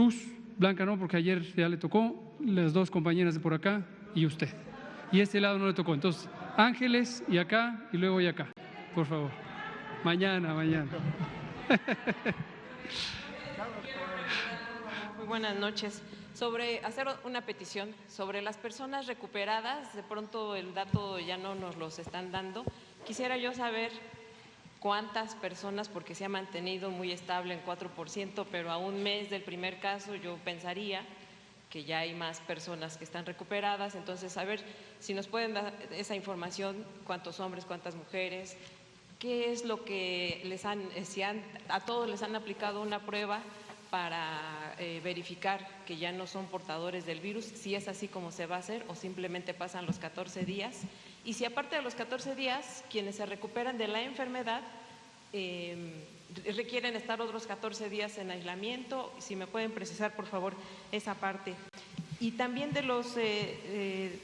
Cruz, Blanca no, porque ayer ya le tocó, las dos compañeras de por acá y usted. Y este lado no le tocó. Entonces, Ángeles y acá y luego y acá, por favor. Mañana. Muy buenas noches. Sobre hacer una petición sobre las personas recuperadas, de pronto el dato ya no nos los están dando. Quisiera yo saber cuántas personas, porque se ha mantenido muy estable en 4%, pero a un mes del primer caso yo pensaría que ya hay más personas que están recuperadas. Entonces, a ver si nos pueden dar esa información, cuántos hombres, cuántas mujeres, qué es lo que les han, a todos les han aplicado una prueba para verificar que ya no son portadores del virus, si es así como se va a hacer o simplemente pasan los 14 días. Y si aparte de los 14 días, quienes se recuperan de la enfermedad requieren estar otros 14 días en aislamiento, si me pueden precisar por favor esa parte. Y también de los de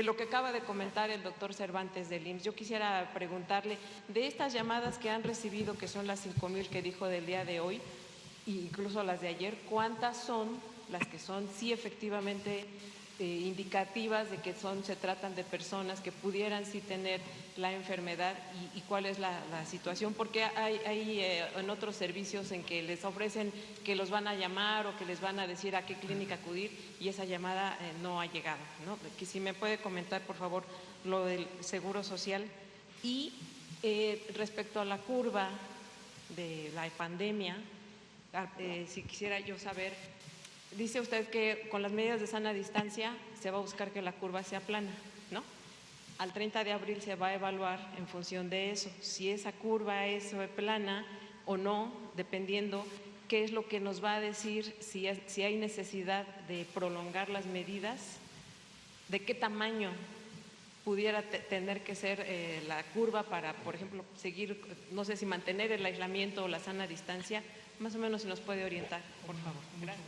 lo que acaba de comentar el doctor Cervantes del IMSS, yo quisiera preguntarle de estas llamadas que han recibido, que son las 5,000 que dijo del día de hoy, incluso las de ayer, ¿cuántas son las que son sí efectivamente indicativas de que se tratan de personas que pudieran sí tener la enfermedad y cuál es la situación? Porque hay en otros servicios en que les ofrecen que los van a llamar o que les van a decir a qué clínica acudir y esa llamada no ha llegado, ¿no? Que si me puede comentar por favor lo del Seguro Social. Y respecto a la curva de la pandemia, si quisiera yo saber, dice usted que con las medidas de sana distancia se va a buscar que la curva sea plana, ¿no? Al 30 de abril se va a evaluar en función de eso, si esa curva es plana o no, dependiendo qué es lo que nos va a decir si hay necesidad de prolongar las medidas, de qué tamaño pudiera tener que ser la curva para, por ejemplo, seguir, no sé si mantener el aislamiento o la sana distancia, más o menos si nos puede orientar, por favor. Gracias.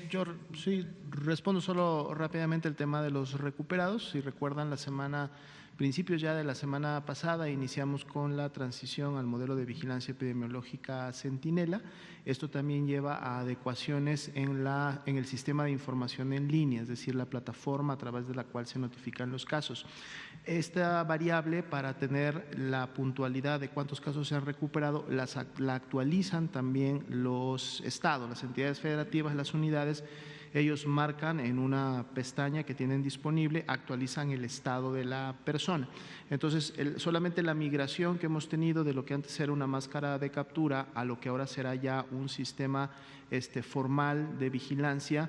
Yo sí respondo solo rápidamente el tema de los recuperados. Si recuerdan, principios ya de la semana pasada iniciamos con la transición al modelo de vigilancia epidemiológica Centinela. Esto también lleva a adecuaciones en el sistema de información en línea, es decir, la plataforma a través de la cual se notifican los casos. Esta variable, para tener la puntualidad de cuántos casos se han recuperado, la actualizan también los estados, las entidades federativas, las unidades. Ellos marcan en una pestaña que tienen disponible, actualizan el estado de la persona. Entonces, solamente la migración que hemos tenido de lo que antes era una máscara de captura a lo que ahora será ya un sistema formal de vigilancia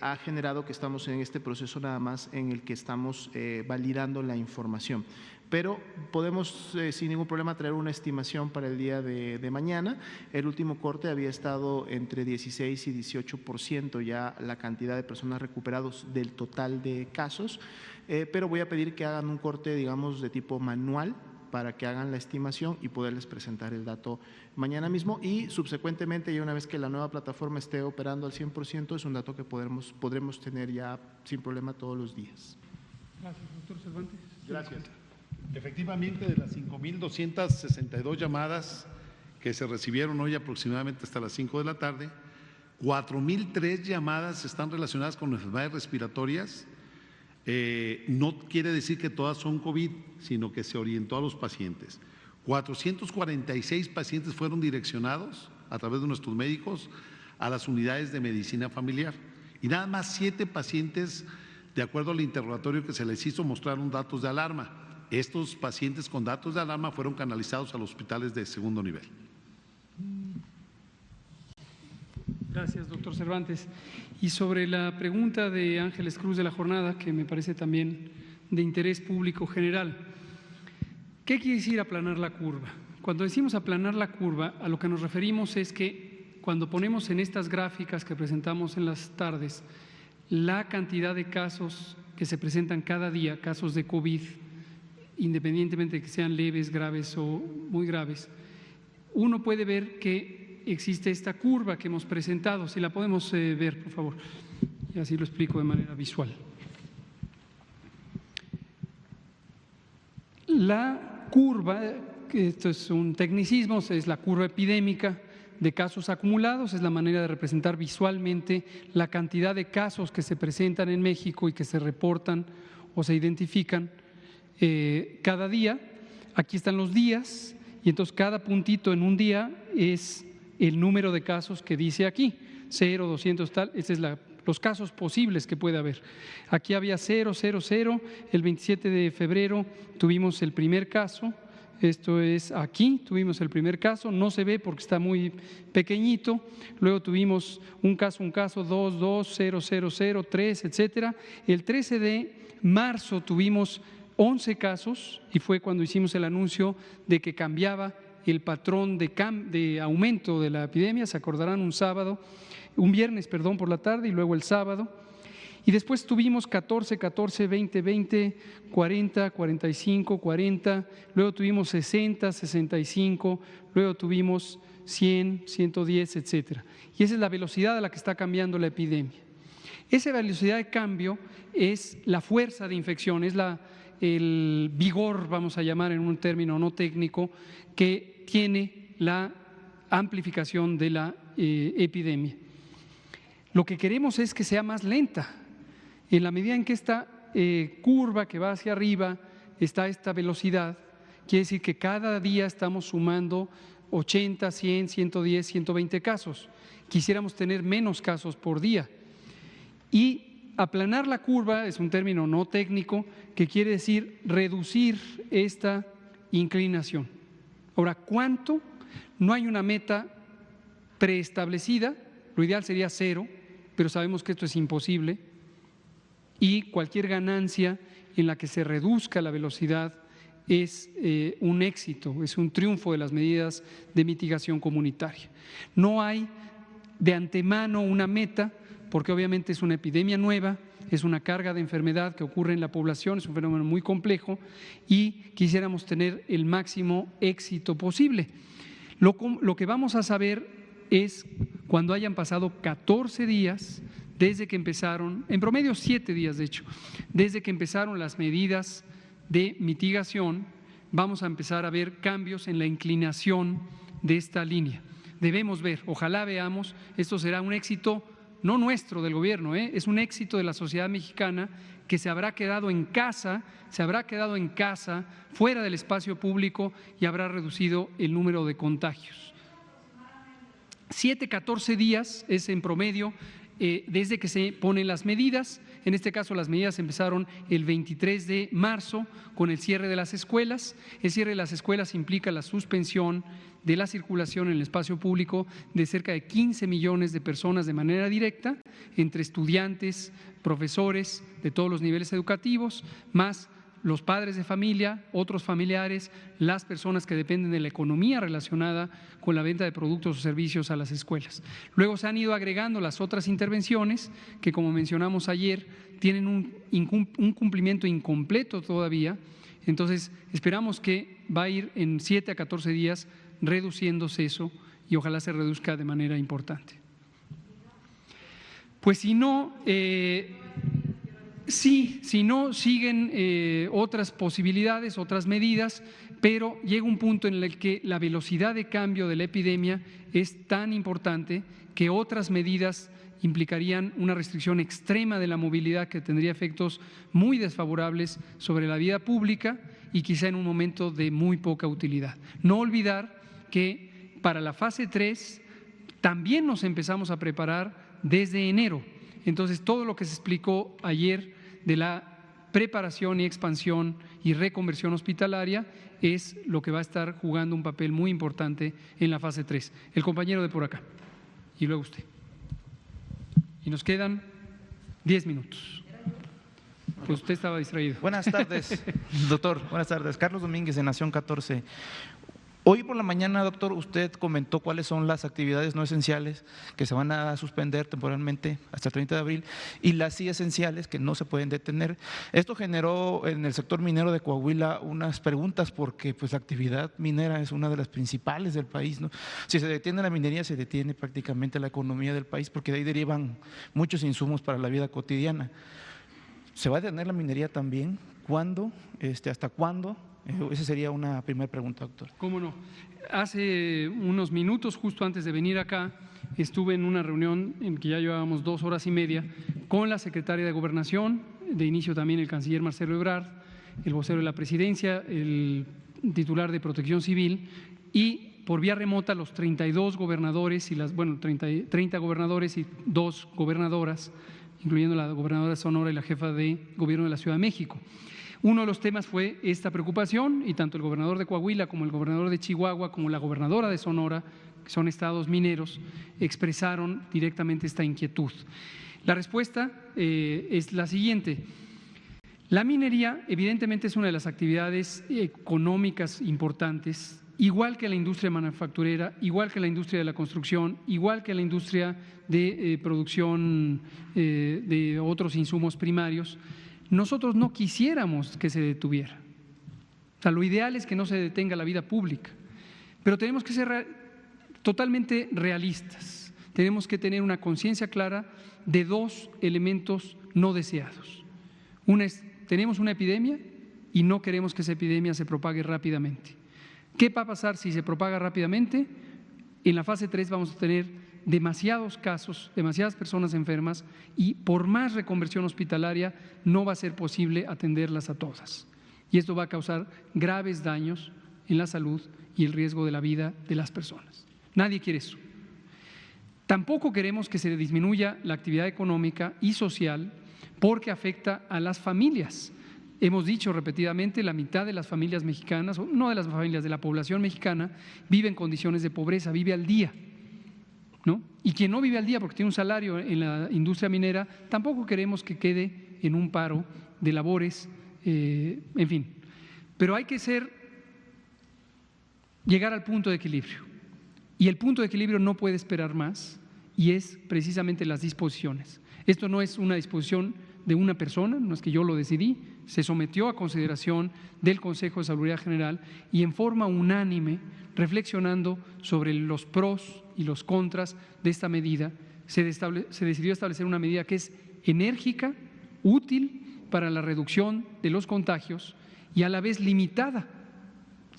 ha generado que estamos en este proceso nada más en el que estamos validando la información. Pero podemos sin ningún problema traer una estimación para el día de mañana. El último corte había estado entre 16 y 18% ya la cantidad de personas recuperadas del total de casos, pero voy a pedir que hagan un corte, digamos, de tipo manual para que hagan la estimación y poderles presentar el dato mañana mismo, y subsecuentemente, ya una vez que la nueva plataforma esté operando al 100%, es un dato que podremos tener ya sin problema todos los días. Gracias, doctor Cervantes. Gracias. Efectivamente, de las 5,262 llamadas que se recibieron hoy aproximadamente hasta las 5 de la tarde, 4,003 llamadas están relacionadas con enfermedades respiratorias. No quiere decir que todas son COVID, sino que se orientó a los pacientes. 446 pacientes fueron direccionados a través de nuestros médicos a las unidades de medicina familiar y nada más 7 pacientes, de acuerdo al interrogatorio que se les hizo, mostraron datos de alarma. Estos pacientes con datos de alarma fueron canalizados a los hospitales de segundo nivel. Gracias, doctor Cervantes. Y sobre la pregunta de Ángeles Cruz de la jornada, que me parece también de interés público general, ¿qué quiere decir aplanar la curva? Cuando decimos aplanar la curva, a lo que nos referimos es que cuando ponemos en estas gráficas que presentamos en las tardes la cantidad de casos que se presentan cada día, casos de COVID, independientemente de que sean leves, graves o muy graves, uno puede ver que existe esta curva que hemos presentado. Si la podemos ver, por favor, y así lo explico de manera visual. La curva, esto es un tecnicismo, es la curva epidémica, de casos acumulados, es la manera de representar visualmente la cantidad de casos que se presentan en México y que se reportan o se identifican cada día. Aquí están los días y entonces cada puntito en un día es el número de casos que dice aquí, 0, 200 tal, ese es los casos posibles que puede haber. Aquí había 0, 0, 0, el 27 de febrero tuvimos el primer caso, esto es aquí, tuvimos el primer caso, no se ve porque está muy pequeñito, luego tuvimos un caso, 2, 2, 0, 0, 0, 3, etcétera. El 13 de marzo tuvimos 11 casos y fue cuando hicimos el anuncio de que cambiaba el patrón de aumento de la epidemia, se acordarán, un viernes por la tarde y luego el sábado. Y después tuvimos 14, 14, 20, 20, 40, 45, 40, luego tuvimos 60, 65, luego tuvimos 100, 110, etcétera. Y esa es la velocidad a la que está cambiando la epidemia. Esa velocidad de cambio es la fuerza de infección, es el vigor, vamos a llamar en un término no técnico, que tiene la amplificación de la epidemia. Lo que queremos es que sea más lenta. En la medida en que esta curva que va hacia arriba está a esta velocidad, quiere decir que cada día estamos sumando 80, 100, 110, 120 casos. Quisiéramos tener menos casos por día. Y aplanar la curva es un término no técnico que quiere decir reducir esta inclinación. Ahora, ¿cuánto? No hay una meta preestablecida, lo ideal sería 0, pero sabemos que esto es imposible y cualquier ganancia en la que se reduzca la velocidad es un éxito, es un triunfo de las medidas de mitigación comunitaria. No hay de antemano una meta, porque obviamente es una epidemia nueva, es una carga de enfermedad que ocurre en la población, es un fenómeno muy complejo y quisiéramos tener el máximo éxito posible. Lo que vamos a saber es cuando hayan pasado 14 días desde que empezaron, en promedio 7 días de hecho, desde que empezaron las medidas de mitigación, vamos a empezar a ver cambios en la inclinación de esta línea. Debemos ver, ojalá veamos, esto será un éxito no nuestro del gobierno, es un éxito de la sociedad mexicana que se habrá quedado en casa, fuera del espacio público y habrá reducido el número de contagios. 7, 14 días es en promedio desde que se ponen las medidas. En este caso las medidas empezaron el 23 de marzo con el cierre de las escuelas. El cierre de las escuelas implica la suspensión de la circulación en el espacio público de cerca de 15 millones de personas de manera directa, entre estudiantes, profesores de todos los niveles educativos, más los padres de familia, otros familiares, las personas que dependen de la economía relacionada con la venta de productos o servicios a las escuelas. Luego se han ido agregando las otras intervenciones que, como mencionamos ayer, tienen un cumplimiento incompleto todavía. Entonces, esperamos que va a ir en 7 a 14 días reduciéndose eso y ojalá se reduzca de manera importante. Pues si no… Sí, si no, siguen otras posibilidades, otras medidas, pero llega un punto en el que la velocidad de cambio de la epidemia es tan importante que otras medidas implicarían una restricción extrema de la movilidad que tendría efectos muy desfavorables sobre la vida pública y quizá en un momento de muy poca utilidad. No olvidar que para la fase 3 también nos empezamos a preparar desde enero. Entonces, todo lo que se explicó ayer de la preparación y expansión y reconversión hospitalaria es lo que va a estar jugando un papel muy importante en la fase 3. El compañero de por acá y luego usted. Y nos quedan 10 minutos. Pues usted estaba distraído. Buenas tardes, doctor. Buenas tardes. Carlos Domínguez, de Nación 14. Hoy por la mañana, doctor, usted comentó cuáles son las actividades no esenciales que se van a suspender temporalmente hasta el 30 de abril y las sí esenciales que no se pueden detener. Esto generó en el sector minero de Coahuila unas preguntas porque pues la actividad minera es una de las principales del país, ¿no? Si se detiene la minería, se detiene prácticamente la economía del país porque de ahí derivan muchos insumos para la vida cotidiana. ¿Se va a detener la minería también? ¿Cuándo? ¿Hasta cuándo? Esa sería una primera pregunta, doctor. ¿Cómo no? Hace unos minutos, justo antes de venir acá, estuve en una reunión en que ya llevábamos 2 horas y media con la secretaria de Gobernación, de inicio también el canciller Marcelo Ebrard, el vocero de la Presidencia, el titular de Protección Civil y por vía remota los 32 gobernadores y 30 gobernadores y 2 gobernadoras, incluyendo la gobernadora de Sonora y la jefa de gobierno de la Ciudad de México. Uno de los temas fue esta preocupación y tanto el gobernador de Coahuila como el gobernador de Chihuahua como la gobernadora de Sonora, que son estados mineros, expresaron directamente esta inquietud. La respuesta es la siguiente. La minería evidentemente es una de las actividades económicas importantes, igual que la industria manufacturera, igual que la industria de la construcción, igual que la industria de producción de otros insumos primarios. Nosotros no quisiéramos que se detuviera. O sea, lo ideal es que no se detenga la vida pública, pero tenemos que ser totalmente realistas. Tenemos que tener una conciencia clara de 2 elementos no deseados. Una es, tenemos una epidemia y no queremos que esa epidemia se propague rápidamente. ¿Qué va a pasar si se propaga rápidamente? En la fase 3 vamos a tener demasiados casos, demasiadas personas enfermas y por más reconversión hospitalaria no va a ser posible atenderlas a todas. Y esto va a causar graves daños en la salud y el riesgo de la vida de las personas. Nadie quiere eso. Tampoco queremos que se disminuya la actividad económica y social porque afecta a las familias. Hemos dicho repetidamente, la mitad de las familias mexicanas, o no de las familias, de la población mexicana, vive en condiciones de pobreza, vive al día, ¿no? Y quien no vive al día porque tiene un salario en la industria minera, tampoco queremos que quede en un paro de labores, en fin. Pero hay que llegar al punto de equilibrio. Y el punto de equilibrio no puede esperar más y es precisamente las disposiciones. Esto no es una disposición de una persona, no es que yo lo decidí, se sometió a consideración del Consejo de Salubridad General y en forma unánime, reflexionando sobre los pros y los contras de esta medida, se decidió establecer una medida que es enérgica, útil para la reducción de los contagios y a la vez limitada.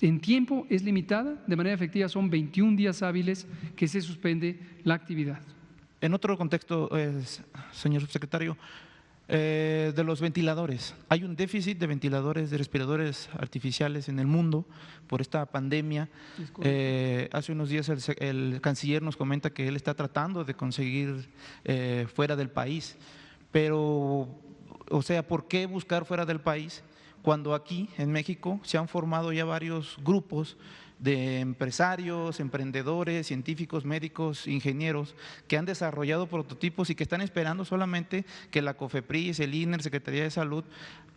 En tiempo es limitada, de manera efectiva son 21 días hábiles que se suspende la actividad. En otro contexto, señor subsecretario, de los ventiladores. Hay un déficit de ventiladores, de respiradores artificiales en el mundo por esta pandemia. Hace unos días el canciller nos comenta que él está tratando de conseguir fuera del país, pero, o sea, ¿por qué buscar fuera del país cuando aquí en México se han formado ya varios grupos de empresarios, emprendedores, científicos, médicos, ingenieros que han desarrollado prototipos y que están esperando solamente que la COFEPRIS, el INER, Secretaría de Salud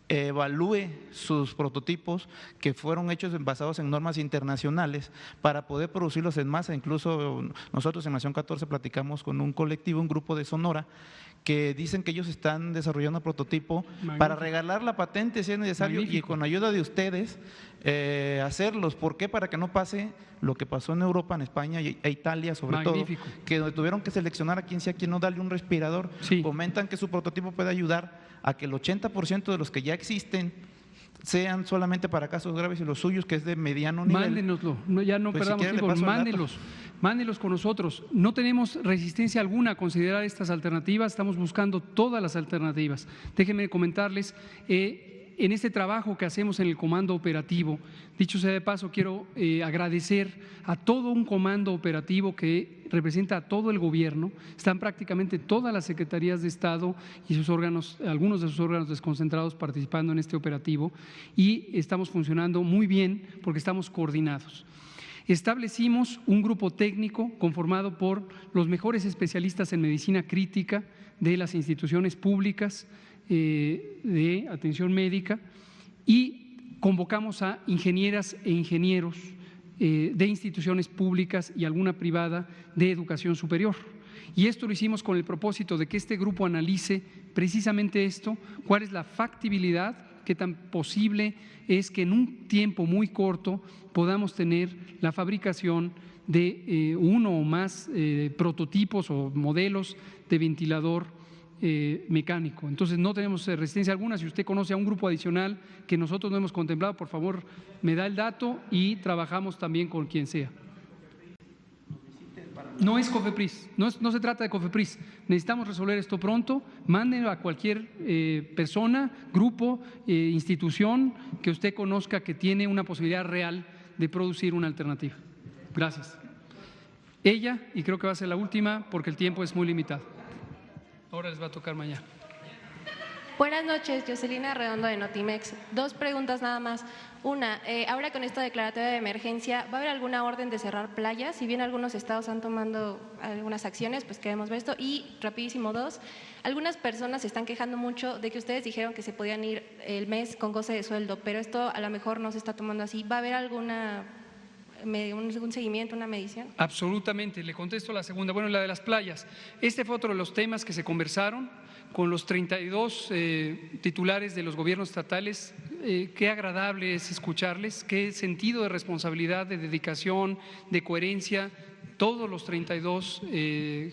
evalúe sus prototipos que fueron hechos basados en normas internacionales para poder producirlos en masa? Incluso nosotros en Nación 14 platicamos con un colectivo, un grupo de Sonora, que dicen que ellos están desarrollando prototipo para regalar la patente si es necesario. Magnífico. Y con ayuda de ustedes hacerlos. ¿Por qué? Para que no pase lo que pasó en Europa, en España e Italia sobre Magnífico. todo, que tuvieron que seleccionar a quien sea, quien no darle un respirador. Sí. Comentan que su prototipo puede ayudar a que el 80% de los que ya existen sean solamente para casos graves y los suyos, que es de mediano nivel. Mándenoslo, ya no Pues perdamos si quiere, tiempo, mándenlos con nosotros. No tenemos resistencia alguna a considerar estas alternativas, estamos buscando todas las alternativas. Déjenme comentarles, en este trabajo que hacemos en el comando operativo, dicho sea de paso, quiero agradecer a todo un comando operativo que representa a todo el gobierno. Están prácticamente todas las secretarías de Estado y sus órganos, algunos de sus órganos desconcentrados participando en este operativo y estamos funcionando muy bien porque estamos coordinados. Establecimos un grupo técnico conformado por los mejores especialistas en medicina crítica de las instituciones públicas de atención médica y convocamos a ingenieras e ingenieros de instituciones públicas y alguna privada de educación superior. Y esto lo hicimos con el propósito de que este grupo analice precisamente esto, cuál es la factibilidad, qué tan posible es que en un tiempo muy corto podamos tener la fabricación de uno o más prototipos o modelos de ventilador mecánico. Entonces no tenemos resistencia alguna. Si usted conoce a un grupo adicional que nosotros no hemos contemplado, por favor me da el dato y trabajamos también con quien sea. No es COFEPRIS, no se trata de COFEPRIS. Necesitamos resolver esto pronto. Mándenlo a cualquier persona, grupo, institución que usted conozca que tiene una posibilidad real de producir una alternativa. Gracias. Ella, y creo que va a ser la última porque el tiempo es muy limitado. Ahora les va a tocar mañana. Buenas noches, Jocelina Redondo de Notimex. 2 preguntas nada más. Una, ahora con esta declaratoria de emergencia, ¿va a haber alguna orden de cerrar playas? Si bien algunos estados están tomando algunas acciones, pues queremos ver esto. Y rapidísimo 2, algunas personas se están quejando mucho de que ustedes dijeron que se podían ir el mes con goce de sueldo, pero esto a lo mejor no se está tomando así. ¿Va a haber un seguimiento, una medición? Absolutamente. Le contesto la segunda. Bueno, la de las playas. Este fue otro de los temas que se conversaron con los 32 titulares de los gobiernos estatales. Qué agradable es escucharles, qué sentido de responsabilidad, de dedicación, de coherencia, todos los 32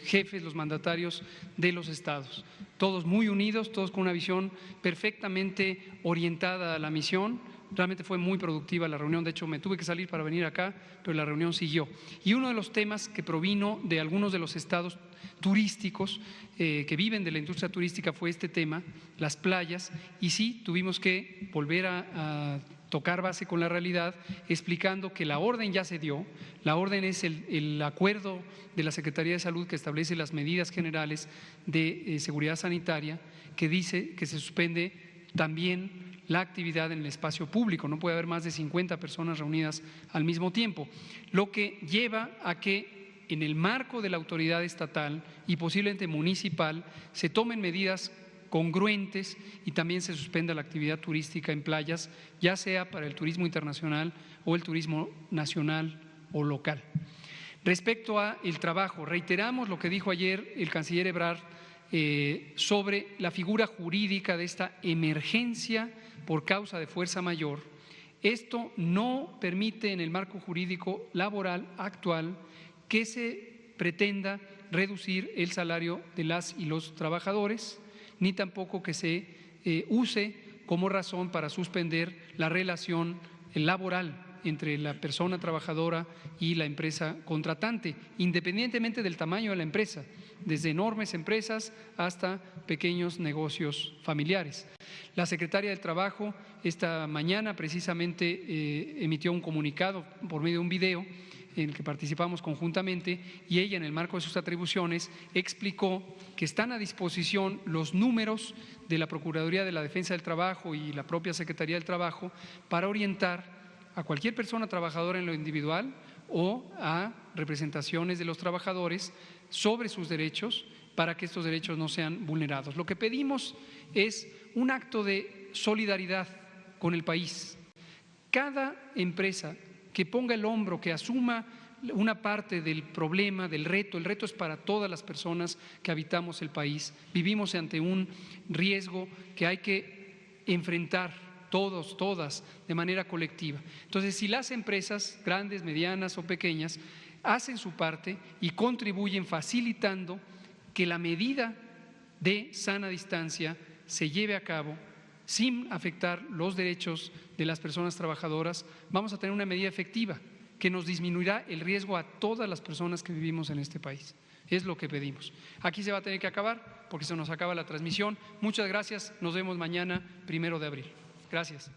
jefes, los mandatarios de los estados, todos muy unidos, todos con una visión perfectamente orientada a la misión. Realmente fue muy productiva la reunión, de hecho me tuve que salir para venir acá, pero la reunión siguió. Y uno de los temas que provino de algunos de los estados turísticos que viven de la industria turística fue este tema, las playas, y sí, tuvimos que volver a tocar base con la realidad, explicando que la orden ya se dio. La orden es el acuerdo de la Secretaría de Salud que establece las medidas generales de seguridad sanitaria, que dice que se suspende también la actividad en el espacio público. No puede haber más de 50 personas reunidas al mismo tiempo, lo que lleva a que en el marco de la autoridad estatal y posiblemente municipal se tomen medidas congruentes y también se suspenda la actividad turística en playas, ya sea para el turismo internacional o el turismo nacional o local. Respecto a el trabajo, reiteramos lo que dijo ayer el canciller Ebrard sobre la figura jurídica de esta emergencia por causa de fuerza mayor. Esto no permite en el marco jurídico laboral actual que se pretenda reducir el salario de las y los trabajadores, ni tampoco que se use como razón para suspender la relación laboral entre la persona trabajadora y la empresa contratante, independientemente del tamaño de la empresa, desde enormes empresas hasta pequeños negocios familiares. La secretaria del Trabajo esta mañana precisamente emitió un comunicado por medio de un video en el que participamos conjuntamente, y ella, en el marco de sus atribuciones, explicó que están a disposición los números de la Procuraduría de la Defensa del Trabajo y la propia Secretaría del Trabajo para orientar a cualquier persona trabajadora en lo individual o a representaciones de los trabajadores sobre sus derechos para que estos derechos no sean vulnerados. Lo que pedimos es un acto de solidaridad con el país. Cada empresa que ponga el hombro, que asuma una parte del problema, del reto. El reto es para todas las personas que habitamos el país. Vivimos ante un riesgo que hay que enfrentar todos, todas, de manera colectiva. Entonces, si las empresas, grandes, medianas o pequeñas, hacen su parte y contribuyen facilitando que la medida de sana distancia se lleve a cabo sin afectar los derechos de las personas trabajadoras, vamos a tener una medida efectiva que nos disminuirá el riesgo a todas las personas que vivimos en este país. Es lo que pedimos. Aquí se va a tener que acabar porque se nos acaba la transmisión. Muchas gracias. Nos vemos mañana, 1 de abril. Gracias.